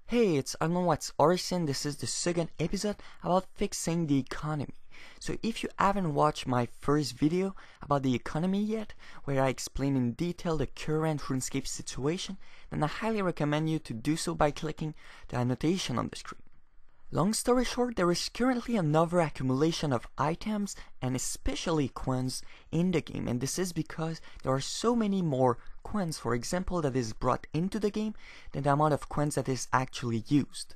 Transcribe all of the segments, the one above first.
Hey, it's IdkWhatsRc and this is the second episode about fixing the economy. So if you haven't watched my first video about the economy yet, where I explain in detail the current Runescape situation, then I highly recommend you to do so by clicking the annotation on the screen. Long story short, there is currently an over-accumulation of items and especially coins in the game, and this is because there are so many more coins, for example, that is brought into the game than the amount of coins that is actually used.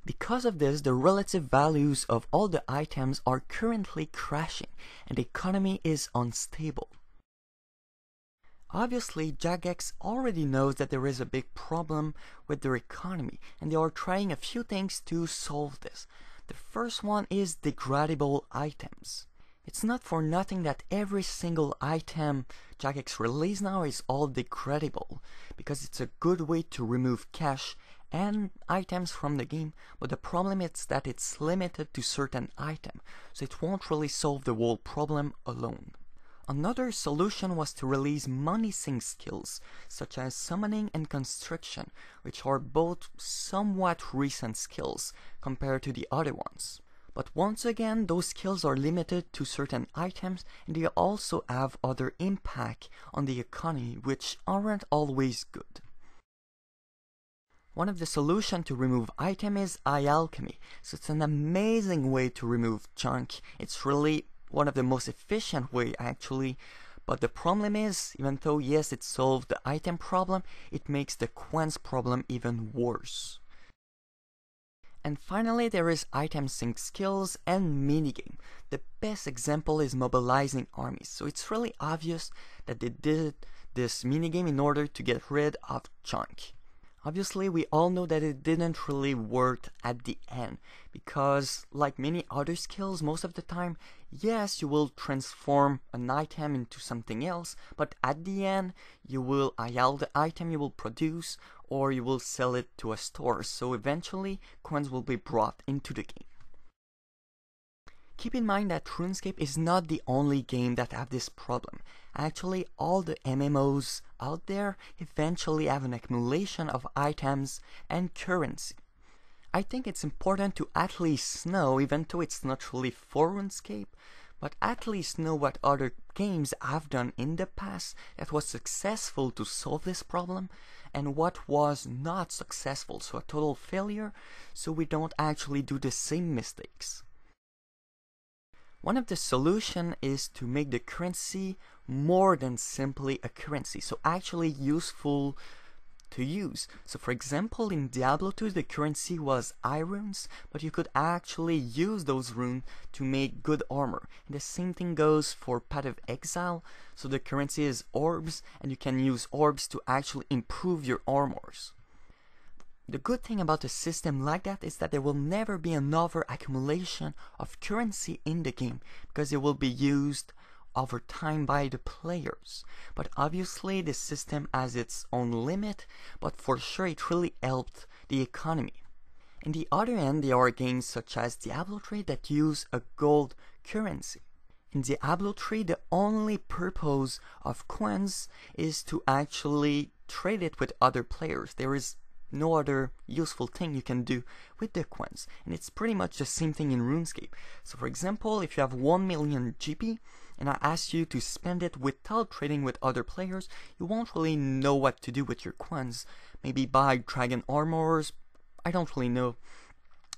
Because of this, the relative values of all the items are currently crashing and the economy is unstable. Obviously, Jagex already knows that there is a big problem with their economy, and they are trying a few things to solve this. The first one is degradable items. It's not for nothing that every single item Jagex release now is all degradable, because it's a good way to remove cash and items from the game, but the problem is that it's limited to certain items, so it won't really solve the whole problem alone. Another solution was to release money sink skills, such as summoning and construction, which are both somewhat recent skills compared to the other ones. But once again, those skills are limited to certain items, and they also have other impact on the economy, which aren't always good. One of the solutions to remove item is Alchemy, so it's an amazing way to remove junk. It's really one of the most efficient way actually, but the problem is, even though yes it solved the item problem, it makes the coins problem even worse. And finally there is item sync skills and minigame. The best example is mobilizing armies, so it's really obvious that they did this minigame in order to get rid of junk. Obviously, we all know that it didn't really work at the end, because like many other skills, most of the time, yes, you will transform an item into something else, but at the end, you will IL the item you will produce, or you will sell it to a store, so eventually, coins will be brought into the game. Keep in mind that Runescape is not the only game that have this problem. Actually, all the MMOs out there eventually have an accumulation of items and currency. I think it's important to at least know, even though it's not really for Runescape, but at least know what other games have done in the past that was successful to solve this problem, and what was not successful, so a total failure, so we don't actually do the same mistakes. One of the solutions is to make the currency more than simply a currency, so actually useful to use. So for example, in Diablo 2 the currency was runes, but you could actually use those runes to make good armor. And the same thing goes for Path of Exile, so the currency is orbs, and you can use orbs to actually improve your armors. The good thing about a system like that is that there will never be another accumulation of currency in the game, because it will be used over time by the players. But obviously this system has its own limit, but for sure it really helped the economy. In the other end, there are games such as Diablo 3 that use a gold currency. In Diablo 3, the only purpose of coins is to actually trade it with other players. There is no other useful thing you can do with the coins, and it's pretty much the same thing in Runescape. So for example, if you have 1 million GP and I ask you to spend it without trading with other players, you won't really know what to do with your coins. Maybe buy dragon armors, I don't really know.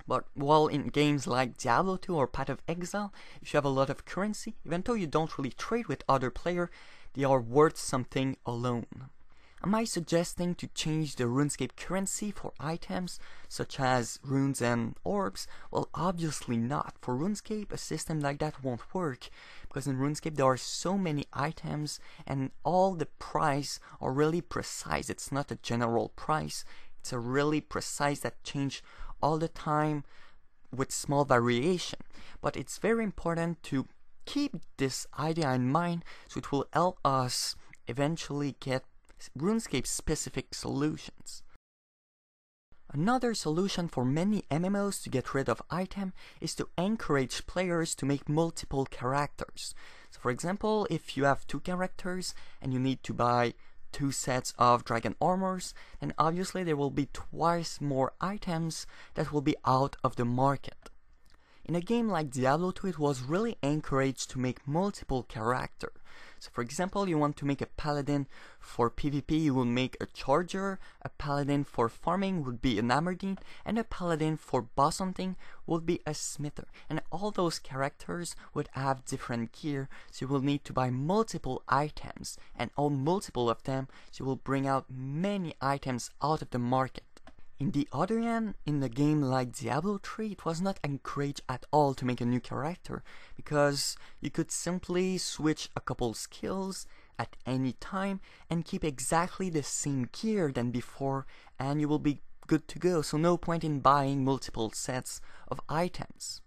But while in games like Diablo 2 or Path of Exile, if you have a lot of currency, even though you don't really trade with other players, they are worth something alone. Am I suggesting to change the Runescape currency for items such as runes and orbs? Well, obviously not. For Runescape, a system like that won't work, because in Runescape there are so many items and all the price are really precise. It's not a general price, it's a really precise that change all the time with small variation. But it's very important to keep this idea in mind, so it will help us eventually get Runescape specific solutions. Another solution for many MMOs to get rid of item is to encourage players to make multiple characters. So for example, if you have 2 characters and you need to buy 2 sets of dragon armors, then obviously there will be twice more items that will be out of the market. In a game like Diablo 2, it was really encouraged to make multiple characters. So for example, you want to make a paladin for PvP, you will make a charger, a paladin for farming would be an Amardine, and a paladin for boss hunting would be a smither. And all those characters would have different gear, so you will need to buy multiple items, and on multiple of them, so you will bring out many items out of the market. In the other hand, in a game like Diablo 3, it was not encouraged at all to make a new character, because you could simply switch a couple skills at any time and keep exactly the same gear than before, and you will be good to go, so no point in buying multiple sets of items.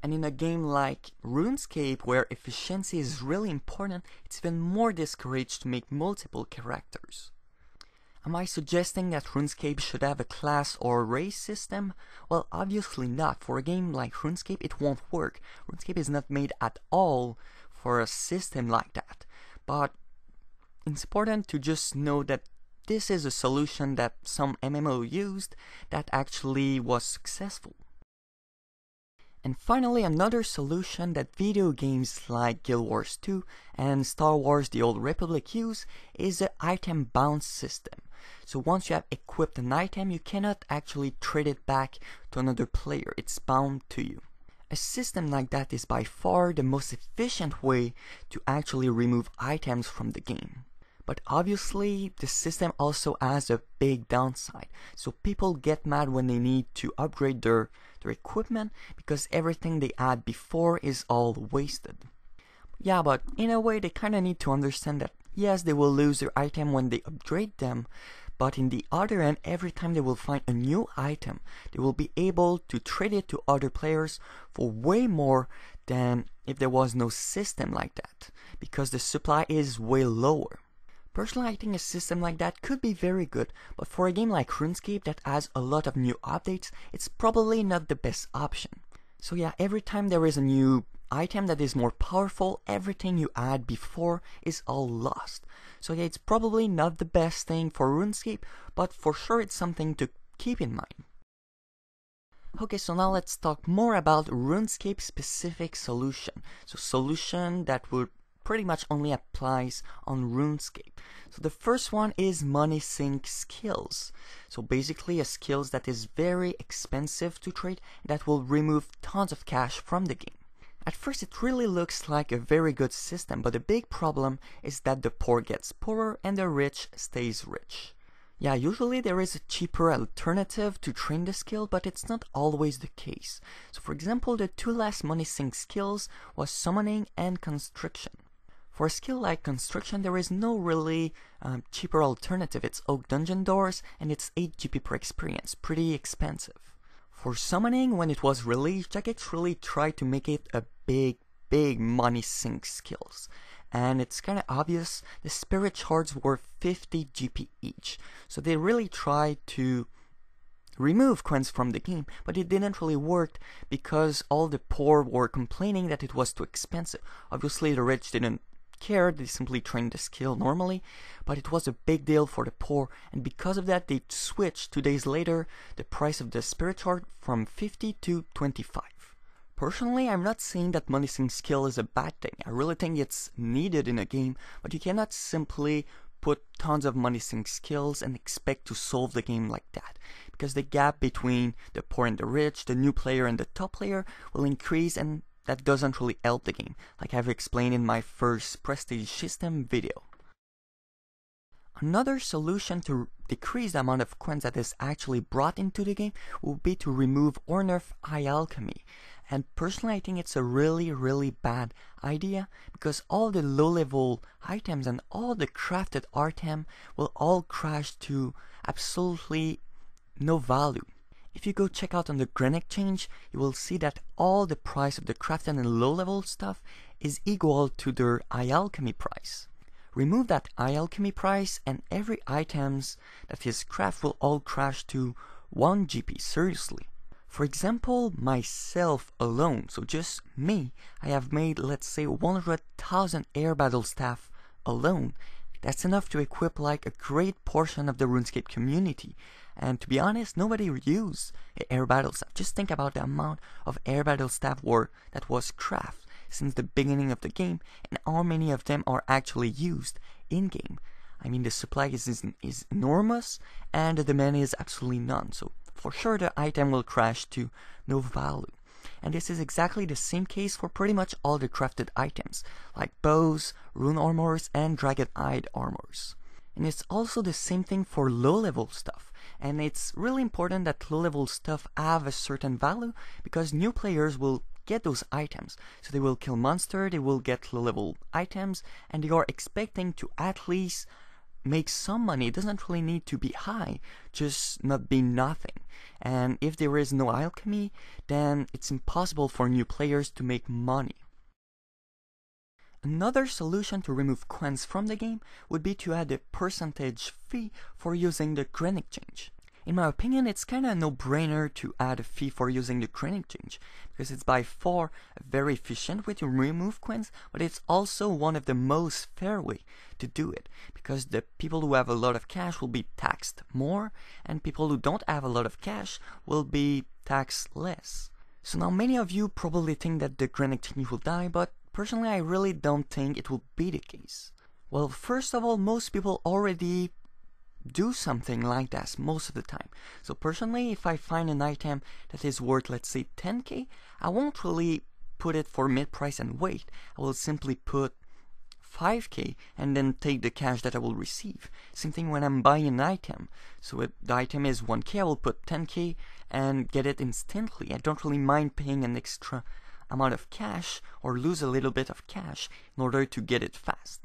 And in a game like Runescape, where efficiency is really important, it's even more discouraged to make multiple characters. Am I suggesting that RuneScape should have a class or race system? Well, obviously not. For a game like RuneScape, it won't work. RuneScape is not made at all for a system like that. But it's important to just know that this is a solution that some MMO used that actually was successful. And finally, another solution that video games like Guild Wars 2 and Star Wars The Old Republic use is the item bounce system. So once you have equipped an item, you cannot actually trade it back to another player, it's bound to you. A system like that is by far the most efficient way to actually remove items from the game. But obviously, the system also has a big downside. So people get mad when they need to upgrade their equipment because everything they had before is all wasted. Yeah, but in a way they kinda need to understand that yes, they will lose their item when they upgrade them, but in the other end, every time they will find a new item, they will be able to trade it to other players for way more than if there was no system like that, because the supply is way lower. Personally, I think a system like that could be very good, but for a game like RuneScape that has a lot of new updates, it's probably not the best option. So yeah, every time there is a new item that is more powerful, everything you had before is all lost. So yeah, it's probably not the best thing for RuneScape, but for sure it's something to keep in mind. Okay, so now let's talk more about RuneScape specific solution. So solution that would pretty much only applies on RuneScape. So the first one is money sink skills. So basically a skills that is very expensive to trade that will remove tons of cash from the game. At first it really looks like a very good system, but the big problem is that the poor gets poorer and the rich stays rich. Yeah, usually there is a cheaper alternative to train the skill, but it's not always the case. So for example, the two last money sink skills was summoning and constriction. For a skill like Constriction, there is no really cheaper alternative. It's Oak Dungeon Doors and it's 8 GP per experience, pretty expensive. For Summoning, when it was released, Jagex really tried to make it a big money sink skills. And it's kinda obvious, the Spirit Shards were 50 GP each. So they really tried to remove coins from the game, but it didn't really work because all the poor were complaining that it was too expensive. Obviously the rich didn't care, they simply trained the skill normally, but it was a big deal for the poor, and because of that they switched 2 days later the price of the Spirit Shard from 50 to 25. Personally, I'm not saying that money sink skill is a bad thing. I really think it's needed in a game, but you cannot simply put tons of money sink skills and expect to solve the game like that, because the gap between the poor and the rich, the new player and the top player will increase, and that doesn't really help the game, like I've explained in my first Prestige system video. Another solution to decrease the amount of coins that is actually brought into the game would be to remove or nerf Alchemy. And personally, I think it's a really bad idea, because all the low level items and all the crafted item will all crash to absolutely no value. If you go check out on the Grand Exchange, you will see that all the price of the crafted and low level stuff is equal to their Alchemy price. Remove that Alchemy price and every items that is craft will all crash to 1 GP, seriously. For example, myself alone, so just me, I have made, let's say, 100,000 air battle staff alone. That's enough to equip like a great portion of the RuneScape community. And to be honest, nobody used air battle staff. Just think about the amount of air battle staff that was crafted since the beginning of the game, and how many of them are actually used in-game. I mean, the supply is enormous, and the demand is absolutely none. So for sure the item will crash to no value. And this is exactly the same case for pretty much all the crafted items, like bows, rune armors, and dragonhide armors. And it's also the same thing for low-level stuff. And it's really important that low-level stuff have a certain value, because new players will get those items. So they will kill monsters, they will get low-level items, and they are expecting to at least make some money. It doesn't really need to be high, just not be nothing. And if there is no alchemy, then it's impossible for new players to make money. Another solution to remove coins from the game would be to add a percentage fee for using the Gradable Exchange. In my opinion, it's kinda a no-brainer to add a fee for using the Gradable Exchange, because it's by far a very efficient way to remove coins, but it's also one of the most fair way to do it, because the people who have a lot of cash will be taxed more, and people who don't have a lot of cash will be taxed less. So now many of you probably think that the Gradable Exchange will die, but personally I really don't think it will be the case. Well, first of all, most people already do something like that most of the time. So personally, if I find an item that is worth, let's say 10k, I won't really put it for mid price and wait. I will simply put 5k and then take the cash that I will receive. Same thing when I'm buying an item. So if the item is 1k, I will put 10k and get it instantly. I don't really mind paying an extra amount of cash or lose a little bit of cash in order to get it fast.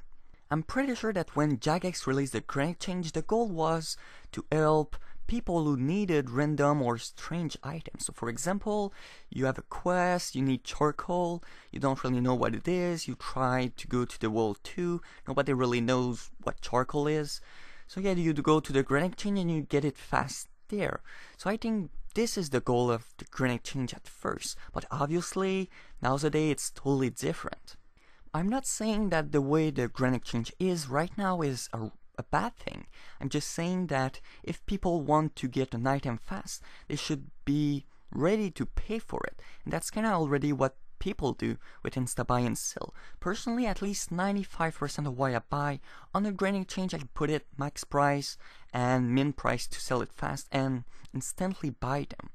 I'm pretty sure that when Jagex released the Gradable Exchange, the goal was to help people who needed random or strange items. So for example, you have a quest, you need charcoal, you don't really know what it is, you try to go to the world 2, nobody really knows what charcoal is. So yeah, you go to the Gradable Exchange and you get it fast there. So I think this is the goal of the Gradable Exchange at first, but obviously nowadays it's totally different. I'm not saying that the way the Gradable Exchange is right now is a bad thing. I'm just saying that if people want to get an item fast, they should be ready to pay for it. And that's kinda already what people do with Insta Buy and Sell. Personally, at least 95% of what I buy on the Gradable Exchange, I put it max price and min price to sell it fast and instantly buy them.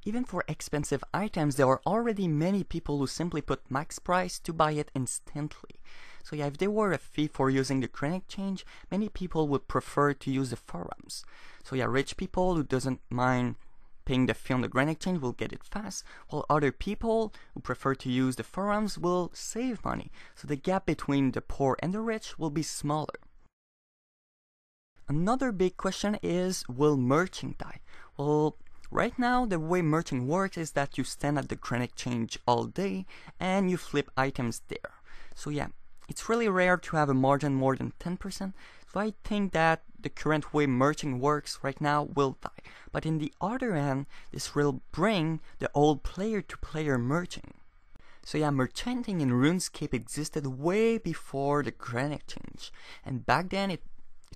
Even for expensive items, there are already many people who simply put max price to buy it instantly. So yeah, if there were a fee for using the Gradable Exchange, many people would prefer to use the forums. So yeah, rich people who doesn't mind paying the fee on the Gradable Exchange will get it fast, while other people who prefer to use the forums will save money. So the gap between the poor and the rich will be smaller. Another big question is, will merching die? Well, right now, the way merching works is that you stand at the Gradable Exchange all day and you flip items there. So yeah, it's really rare to have a margin more than 10%, so I think that the current way merching works right now will die. But in the other hand, this will bring the old player-to-player merching. So yeah, merchanting in RuneScape existed way before the Gradable Exchange, and back then it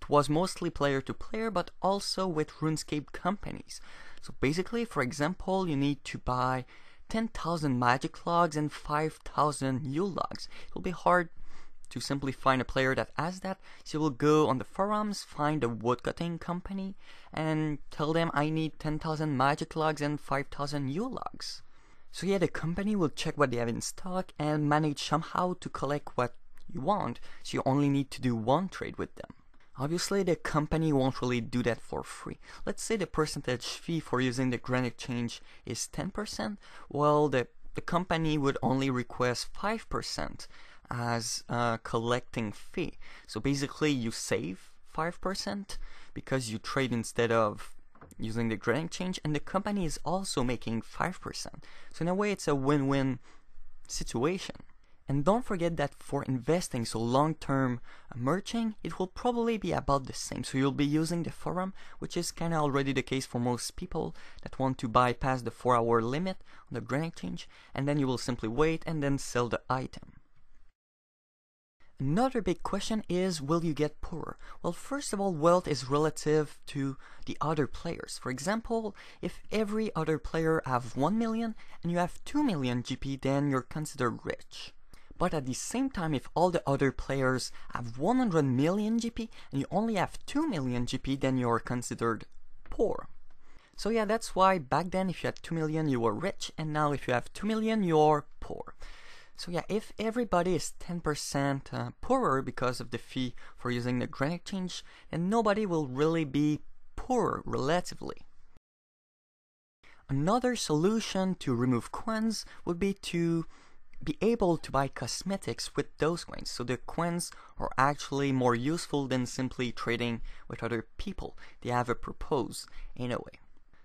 was mostly player-to-player, but also with RuneScape companies. So basically, for example, you need to buy 10,000 magic logs and 5,000 Yule logs. It will be hard to simply find a player that has that, so you will go on the forums, find a woodcutting company, and tell them I need 10,000 magic logs and 5,000 Yule logs. So yeah, the company will check what they have in stock and manage somehow to collect what you want, so you only need to do one trade with them. Obviously, the company won't really do that for free. Let's say the percentage fee for using the Gradable Exchange is 10%, well, the company would only request 5% as a collecting fee. So basically, you save 5% because you trade instead of using the Gradable Exchange, and the company is also making 5%. So in a way, it's a win-win situation. And don't forget that for investing, so long-term merching, it will probably be about the same. So you'll be using the forum, which is kind of already the case for most people that want to bypass the 4-hour limit on the Gradable Exchange, and then you will simply wait and then sell the item. Another big question is, will you get poorer? Well, first of all, wealth is relative to the other players. For example, if every other player have 1 million and you have 2 million GP, then you're considered rich. But at the same time, if all the other players have 100 million GP and you only have 2 million GP, then you're considered poor. So yeah, that's why back then if you had 2 million you were rich, and now if you have 2 million you're poor. So yeah, if everybody is 10% poorer because of the fee for using the Grand Exchange, then nobody will really be poorer relatively. Another solution to remove coins would be to be able to buy cosmetics with those coins. So the coins are actually more useful than simply trading with other people. They have a purpose in a way.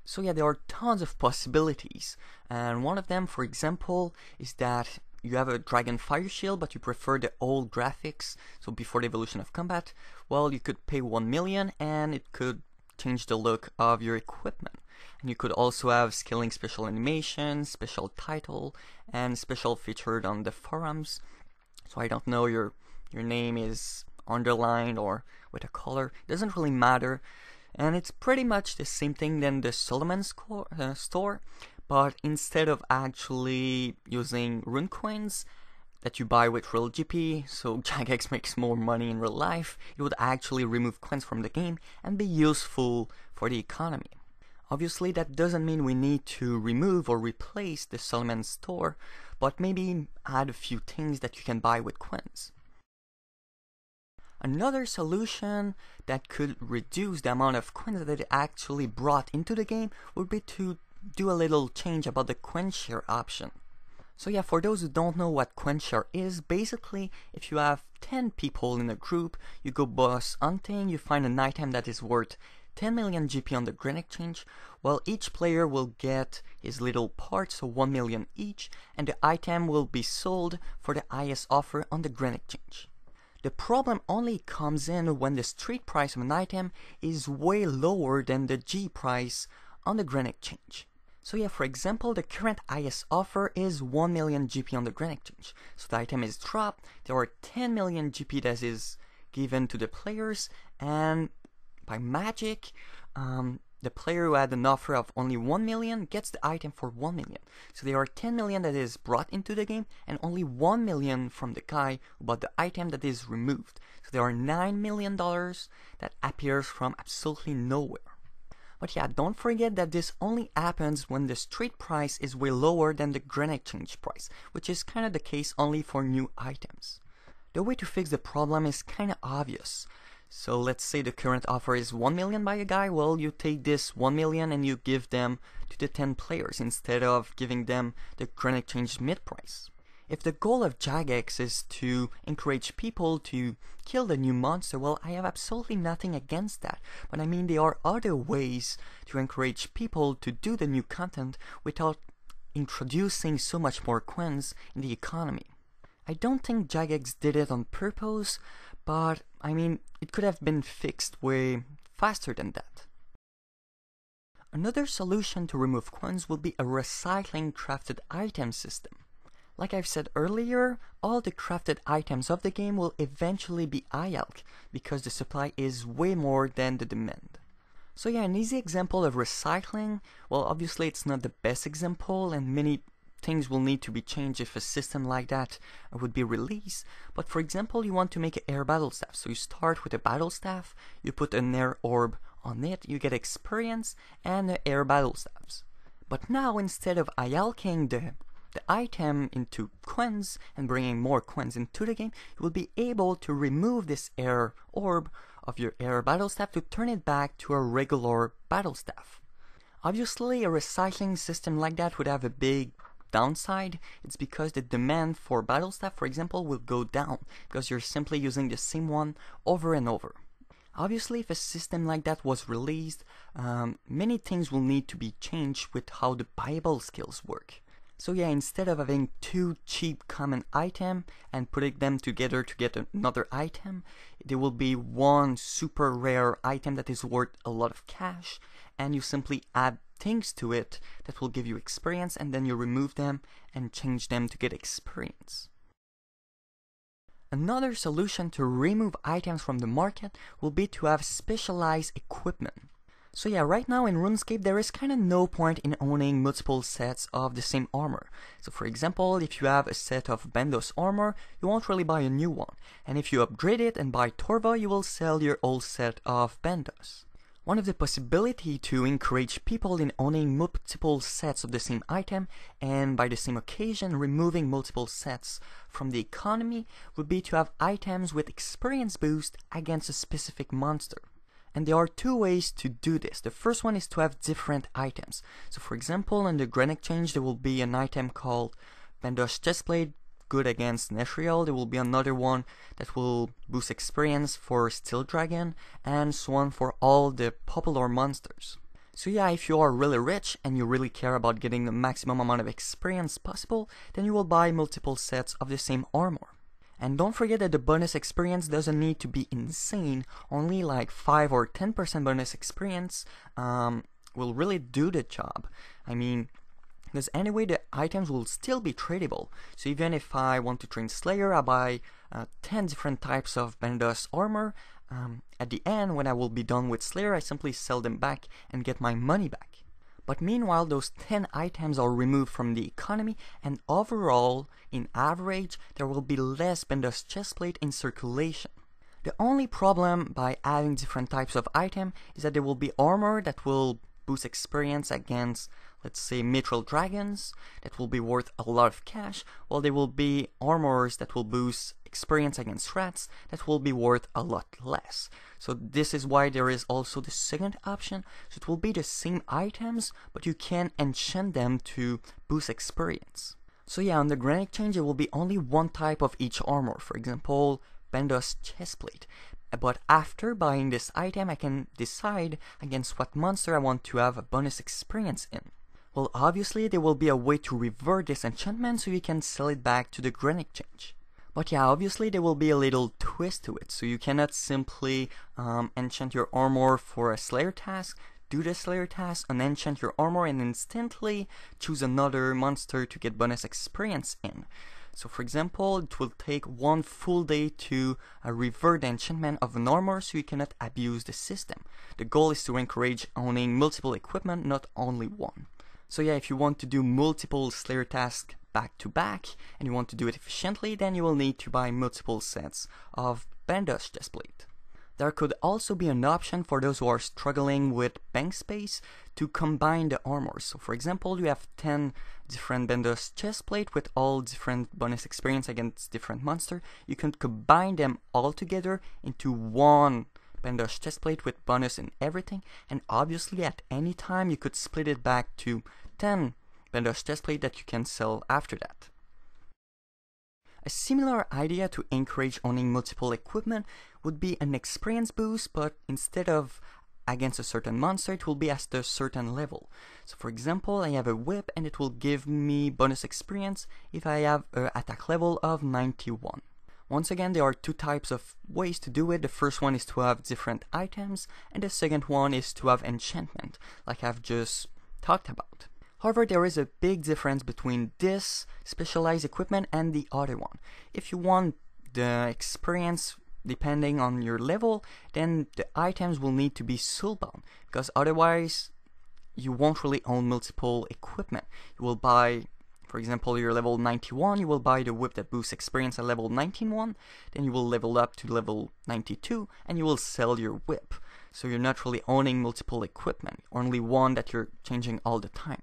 So yeah, there are tons of possibilities, and one of them, for example, is that you have a dragon fire shield but you prefer the old graphics, so before the evolution of combat. Well, you could pay 1 million and it could change the look of your equipment. And you could also have scaling special animation, special title, and special featured on the forums. So I don't know, your name is underlined or with a color, it doesn't really matter. And it's pretty much the same thing than the Solomon store, but instead of actually using rune coins that you buy with real GP, so Jagex makes more money in real life, it would actually remove coins from the game and be useful for the economy. Obviously that doesn't mean we need to remove or replace the Solomon store, but maybe add a few things that you can buy with coins. Another solution that could reduce the amount of coins that it actually brought into the game would be to do a little change about the Quencher option. So yeah, for those who don't know what Quencher is, basically if you have 10 people in a group, you go boss hunting, you find an item that is worth 10 million GP on the Grand Exchange, well, each player will get his little part, so 1 million each, and the item will be sold for the highest offer on the Grand Exchange. The problem only comes in when the street price of an item is way lower than the G price on the Grand Exchange. So yeah, for example, the current highest offer is 1 million GP on the Grand Exchange. So the item is dropped, there are 10 million GP that is given to the players, and by magic, the player who had an offer of only 1 million gets the item for 1 million. So there are 10 million that is brought into the game and only 1 million from the guy who bought the item that is removed. So there are $9 million that appears from absolutely nowhere. But yeah, don't forget that this only happens when the street price is way lower than the Grand Exchange price, which is kind of the case only for new items. The way to fix the problem is kind of obvious. So let's say the current offer is 1 million by a guy, well, you take this 1 million and you give them to the 10 players instead of giving them the Grand Exchange mid price. If the goal of Jagex is to encourage people to kill the new monster, well, I have absolutely nothing against that. But I mean, there are other ways to encourage people to do the new content without introducing so much more coins in the economy. I don't think Jagex did it on purpose, but I mean, it could have been fixed way faster than that. Another solution to remove coins would be a recycling crafted item system. Like I've said earlier, all the crafted items of the game will eventually be IALC because the supply is way more than the demand. So yeah, an easy example of recycling, well, obviously it's not the best example and many things will need to be changed if a system like that would be released. But for example, you want to make an air battle staff. So you start with a battle staff, you put an air orb on it, you get experience and the air battle staffs. But now instead of IALCing the item into coins and bringing more coins into the game, you will be able to remove this air orb of your air battle staff to turn it back to a regular battle staff. Obviously, a recycling system like that would have a big downside. It's because the demand for battle staff, for example, will go down because you're simply using the same one over and over. Obviously, if a system like that was released, many things will need to be changed with how the buyable skills work. So yeah, instead of having two cheap common items and putting them together to get another item, there will be one super rare item that is worth a lot of cash, and you simply add things to it that will give you experience, and then you remove them and change them to get experience. Another solution to remove items from the market will be to have specialized equipment. So yeah, right now in Runescape there is kinda no point in owning multiple sets of the same armor. So for example, if you have a set of Bandos armor, you won't really buy a new one. And if you upgrade it and buy Torva, you will sell your old set of Bandos. One of the possibilities to encourage people in owning multiple sets of the same item, and by the same occasion removing multiple sets from the economy, would be to have items with experience boost against a specific monster. And there are two ways to do this. The first one is to have different items. So for example, in the Grand Exchange there will be an item called Bandos Chestplate, good against Netriel. There will be another one that will boost experience for Steel Dragon, and so on for all the popular monsters. So yeah, if you are really rich and you really care about getting the maximum amount of experience possible, then you will buy multiple sets of the same armor. And don't forget that the bonus experience doesn't need to be insane. Only like 5 or 10% bonus experience will really do the job. I mean, because anyway the items will still be tradable. So even if I want to train Slayer, I buy 10 different types of Bandos armor. At the end, when I will be done with Slayer, I simply sell them back and get my money back. But meanwhile, those 10 items are removed from the economy, and overall, in average, there will be less Bandos Chestplate in circulation. The only problem by having different types of item is that there will be armor that will boost experience against, let's say, Mithril Dragons, that will be worth a lot of cash, while there will be armors that will boost experience against rats that will be worth a lot less. So this is why there is also the second option. So it will be the same items, but you can enchant them to boost experience. So yeah, on the Grand Exchange there will be only one type of each armor, for example, Bandos Chestplate. But after buying this item, I can decide against what monster I want to have a bonus experience in. Well, obviously there will be a way to revert this enchantment so you can sell it back to the Grand Exchange. But yeah, obviously there will be a little twist to it, so you cannot simply enchant your armor for a Slayer task, do the Slayer task, unenchant your armor, and instantly choose another monster to get bonus experience in. So for example, it will take one full day to revert the enchantment of an armor, so you cannot abuse the system. The goal is to encourage owning multiple equipment, not only one. So yeah, if you want to do multiple Slayer tasks back to back, and you want to do it efficiently, then you will need to buy multiple sets of Bandos Chestplate. There could also be an option for those who are struggling with bank space to combine the armors. So for example, you have 10 different Bandos Chestplate with all different bonus experience against different monsters. You can combine them all together into one Bandos Chestplate with bonus and everything, and obviously at any time you could split it back to 10 Bandos Chestplate that you can sell after that. A similar idea to encourage owning multiple equipment would be an experience boost, but instead of against a certain monster, it will be at a certain level. So for example, I have a whip and it will give me bonus experience if I have an attack level of 91. Once again, there are two types of ways to do it. The first one is to have different items, and the second one is to have enchantment, like I've just talked about. However, there is a big difference between this specialized equipment and the other one. If you want the experience depending on your level, then the items will need to be soulbound, because otherwise you won't really own multiple equipment. You will buy, for example, you're level 91, you will buy the whip that boosts experience at level 91, then you will level up to level 92, and you will sell your whip. So you're not really owning multiple equipment, only one that you're changing all the time.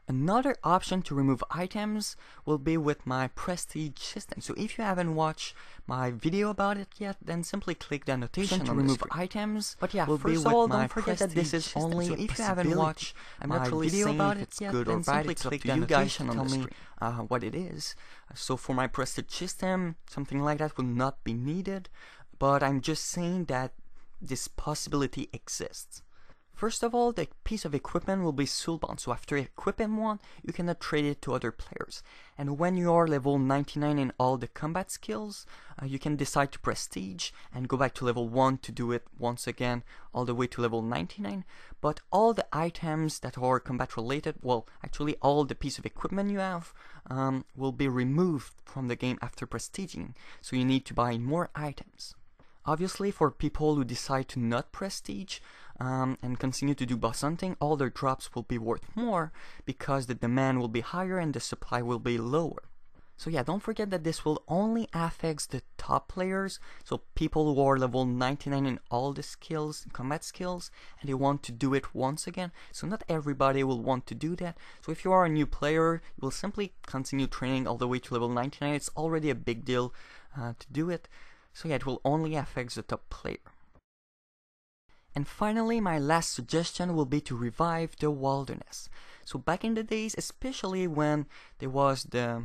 Another option to remove items will be with my prestige system. So if you haven't watched my video about it yet, then simply click the annotation to remove items. But yeah, first of all, don't forget that this is only so if you haven't watched my video about it yet, then simply click the annotation to tell me what it is. So for my prestige system, something like that will not be needed, but I'm just saying that this possibility exists. First of all, the piece of equipment will be soulbound, so after equipping one, you cannot trade it to other players. And when you are level 99 in all the combat skills, you can decide to prestige and go back to level 1 to do it once again, all the way to level 99. But all the items that are combat related, well, actually all the piece of equipment you have, will be removed from the game after prestiging, so you need to buy more items. Obviously, for people who decide to not prestige and continue to do boss hunting, all their drops will be worth more because the demand will be higher and the supply will be lower. So yeah, don't forget that this will only affect the top players, so people who are level 99 in all the skills, combat skills, and they want to do it once again. So not everybody will want to do that. So if you are a new player, you will simply continue training all the way to level 99. It's already a big deal to do it. So yeah, it will only affect the top player. And finally, my last suggestion will be to revive the wilderness. So back in the days, especially when there was the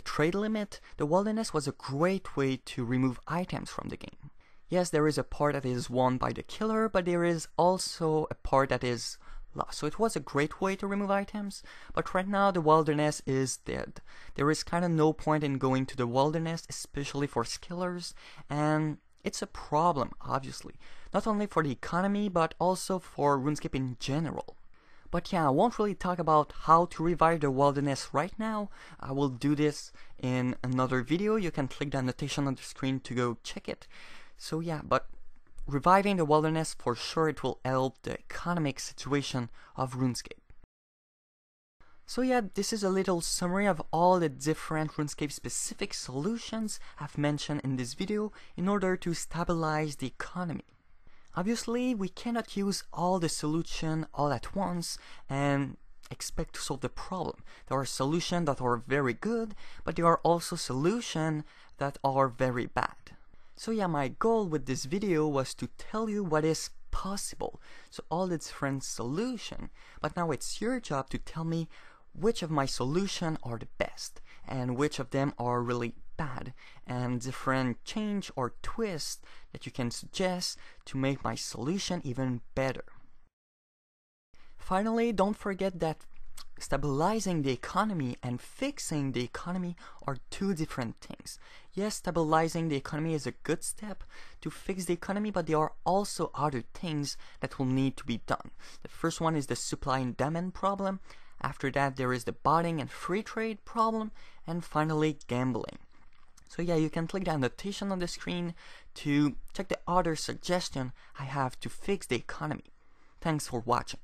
trade limit, the wilderness was a great way to remove items from the game. Yes, there is a part that is won by the killer, but there is also a part that is lost. So it was a great way to remove items, but right now the wilderness is dead. There is kind of no point in going to the wilderness, especially for skillers, and it's a problem, obviously. Not only for the economy, but also for RuneScape in general. But yeah, I won't really talk about how to revive the wilderness right now. I will do this in another video. You can click the annotation on the screen to go check it. So yeah, but reviving the wilderness, for sure it will help the economic situation of RuneScape. So yeah, this is a little summary of all the different RuneScape specific solutions I've mentioned in this video in order to stabilize the economy. Obviously, we cannot use all the solutions all at once and expect to solve the problem. There are solutions that are very good, but there are also solutions that are very bad. So yeah, my goal with this video was to tell you what is possible, so all the different solutions, but now it's your job to tell me which of my solutions are the best and which of them are really bad, and different change or twist that you can suggest to make my solution even better. Finally, don't forget that stabilizing the economy and fixing the economy are two different things. Yes, stabilizing the economy is a good step to fix the economy, but there are also other things that will need to be done. The first one is the supply and demand problem. After that, there is the botting and free trade problem, and finally gambling. So yeah, you can click the annotation on the screen to check the other suggestion I have to fix the economy. Thanks for watching.